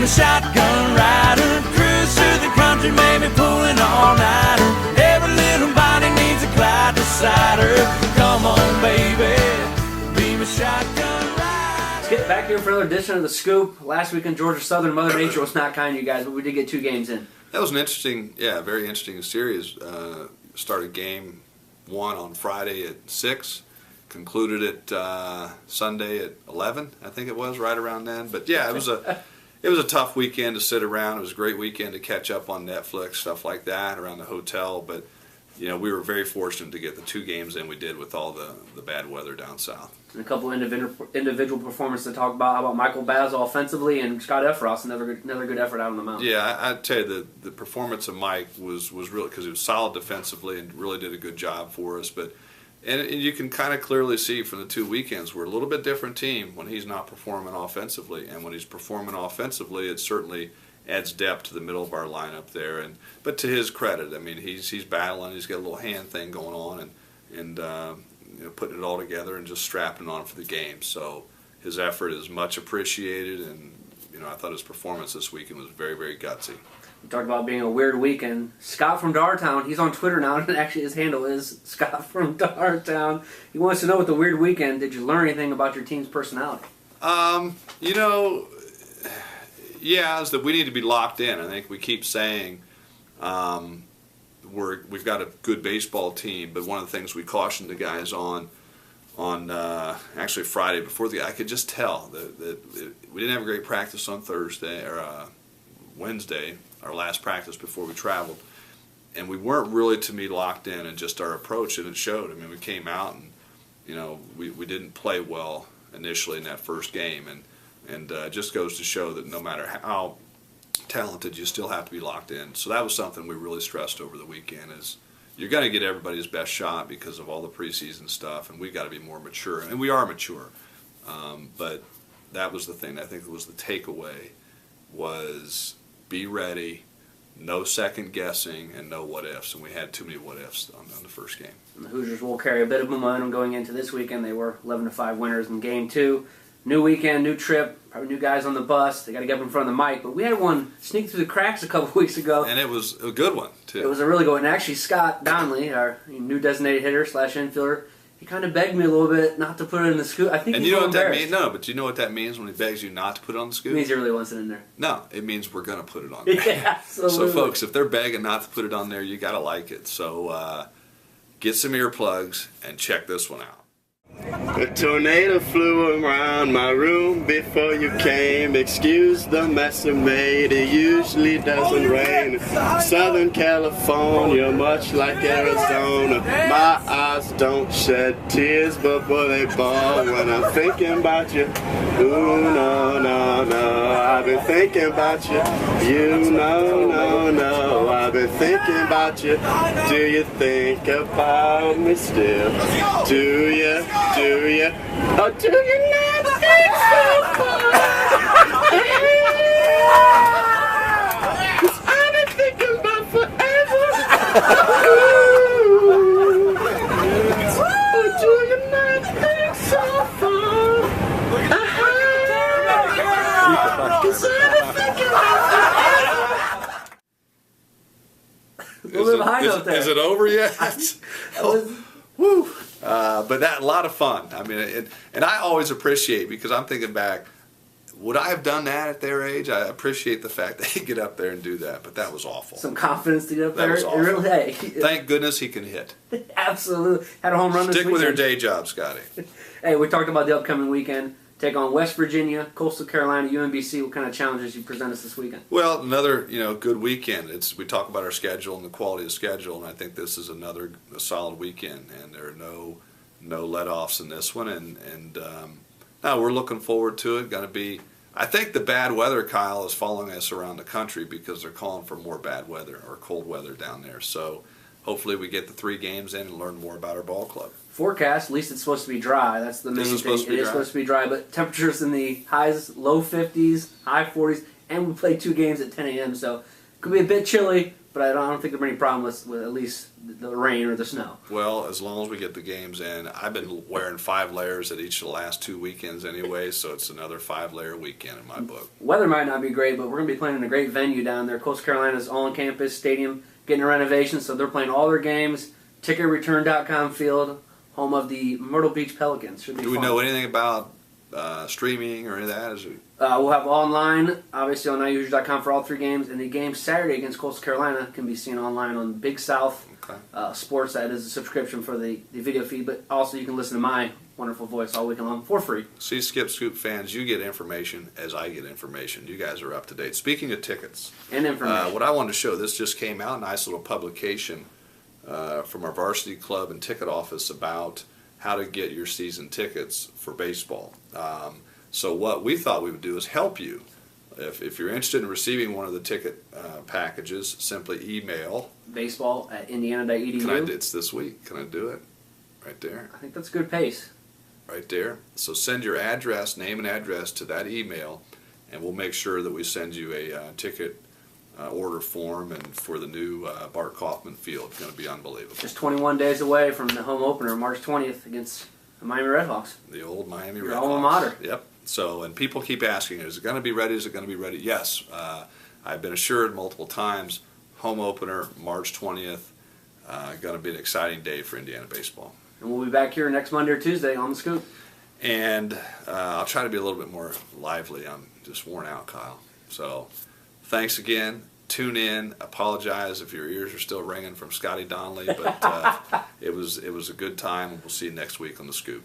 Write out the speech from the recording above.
a shotgun rider, cruise through the country, maybe pulling all-nighter. Every little body needs a Clyde decider. Come on, baby, be my shotgun rider. Let's get back here for another edition of The Scoop. Last week in Georgia Southern, Mother Nature was not kind to you guys, but we did get 2 games in. That was an interesting, very interesting series. Started game 1 on Friday at 6, concluded it Sunday at 11, I think it was, right around then. But yeah, it was a tough weekend to sit around. It was a great weekend to catch up on Netflix, stuff like that, around the hotel. But we were very fortunate to get the 2 games in we did with all the bad weather down south. And a couple individual performances to talk about. How about Michael Basil offensively and Scott Efros, another good effort out on the mound. Yeah, I'd tell you the performance of Mike was really, because he was solid defensively and really did a good job for us. And you can kind of clearly see from the 2 weekends we're a little bit different team when he's not performing offensively, and when he's performing offensively, it certainly adds depth to the middle of our lineup there. But to his credit, I mean, he's battling. He's got a little hand thing going on, and putting it all together and just strapping on for the game. So his effort is much appreciated, and I thought his performance this weekend was very, very gutsy. We talked about being a weird weekend. Scott from Dartown, he's on Twitter now, and actually his handle is Scott from Dartown. He wants to know, with the weird weekend, did you learn anything about your team's personality? Yeah, is that we need to be locked in. I think we keep saying we've got a good baseball team, but one of the things we cautioned the guys on actually Friday before I could just tell that we didn't have a great practice on Thursday or Wednesday, our last practice before we traveled, and we weren't really, to me, locked in and just our approach, and it showed. I mean, we came out and we didn't play well initially in that first game, and it just goes to show that no matter how talented, you still have to be locked in. So that was something we really stressed over the weekend, is you're going to get everybody's best shot because of all the preseason stuff, and we've got to be more mature, and we are mature. But that was the thing. I think it was the takeaway, was be ready, no second guessing, and no what ifs, and we had too many what ifs on the first game. And the Hoosiers will carry a bit of momentum going into this weekend. They were 11-5 winners in Game 2. New weekend, new trip, probably new guys on the bus. They got to get up in front of the mic. But we had one sneak through the cracks a couple weeks ago. And it was a good one, too. It was a really good one. And actually, Scott Donnelly, our new designated hitter / infielder, he kind of begged me a little bit not to put it in the scoop. I think and he's you know what that embarrassed. means? No, but you know what that means when he begs you not to put it on the scoop? It means he really wants it in there. No, it means we're going to put it on there. Yeah, absolutely. So, folks, if they're begging not to put it on there, you got to like it. So get some earplugs and check this one out. A tornado flew around my room before you came. Excuse the mess I made, it usually doesn't rain. Southern California, much like Arizona. My eyes don't shed tears, but boy, they bawl when I'm thinking about you. Ooh, no, no, no, I've been thinking about you. You know, no, no, I've been thinking about you. Do you think about me still? Do you? Do you? Or do you not think so far? 'Cause I've been thinking about forever. Or do you not think so far? 'Cause I've been thinking about forever. A little bit behind out there. Is it over yet? Woo! But a lot of fun. I mean, and I always appreciate, because I'm thinking back, would I have done that at their age? I appreciate the fact that he get up there and do that, but that was awful. Some confidence to get up there. That was awful. Really, hey. Thank goodness he can hit. Absolutely. Had a home run this Stick weekend. with your day job, Scotty. Hey, we talked about the upcoming weekend. Take on West Virginia, Coastal Carolina, UMBC. What kind of challenges you present us this weekend? Well, another good weekend. We talk about our schedule and the quality of schedule, and I think this is a solid weekend, and there are no let-offs in this one, and no, we're looking forward to it. Going to be, I think the bad weather, Kyle, is following us around the country because they're calling for more bad weather or cold weather down there. So hopefully we get the 3 games in and learn more about our ball club. Forecast, at least it's supposed to be dry. That's the main thing. It is supposed to be dry, but temperatures in the low 50s, high 40s, and we play 2 games at 10 a.m., so it could be a bit chilly, but I don't think there'll be any problem with at least the rain or the snow. Well, as long as we get the games in. I've been wearing 5 layers at each of the last 2 weekends anyway, so it's another 5-layer weekend in my book. Weather might not be great, but we're going to be playing in a great venue down there. Coastal Carolina's all-on-campus stadium getting a renovation, so they're playing all their games. TicketReturn.com field, home of the Myrtle Beach Pelicans. Should be Do we fun. know anything about streaming or any of that? Is it? We'll have online, obviously on NightHoosiers.com for all 3 games, and the game Saturday against Coastal Carolina can be seen online on Big South Sports. That is a subscription for the video feed, but also you can listen to my wonderful voice all weekend long for free. See, Skip Scoop fans, you get information as I get information. You guys are up to date. Speaking of tickets, And information. what I wanted to show, this just came out, nice little publication from our varsity club and ticket office about how to get your season tickets for baseball. So what we thought we would do is help you. If you're interested in receiving one of the ticket packages, simply email. Baseball@indiana.edu. It's this week. Can I do it? Right there. I think that's good pace. Right there. So send your address, name and address to that email, and we'll make sure that we send you a ticket order form. And for the new Bart Kaufman Field, it's going to be unbelievable. Just 21 days away from the home opener, March 20th against the Miami Redhawks. The old Miami Your Redhawks. alma mater. Yep. So, and people keep asking, is it going to be ready? Is it going to be ready? Yes. I've been assured multiple times, home opener, March 20th, going to be an exciting day for Indiana baseball. And we'll be back here next Monday or Tuesday on the Scoop. And I'll try to be a little bit more lively. I'm just worn out, Kyle. So, thanks again. Tune in. Apologize if your ears are still ringing from Scotty Donnelly, but it was a good time, and we'll see you next week on the Scoop.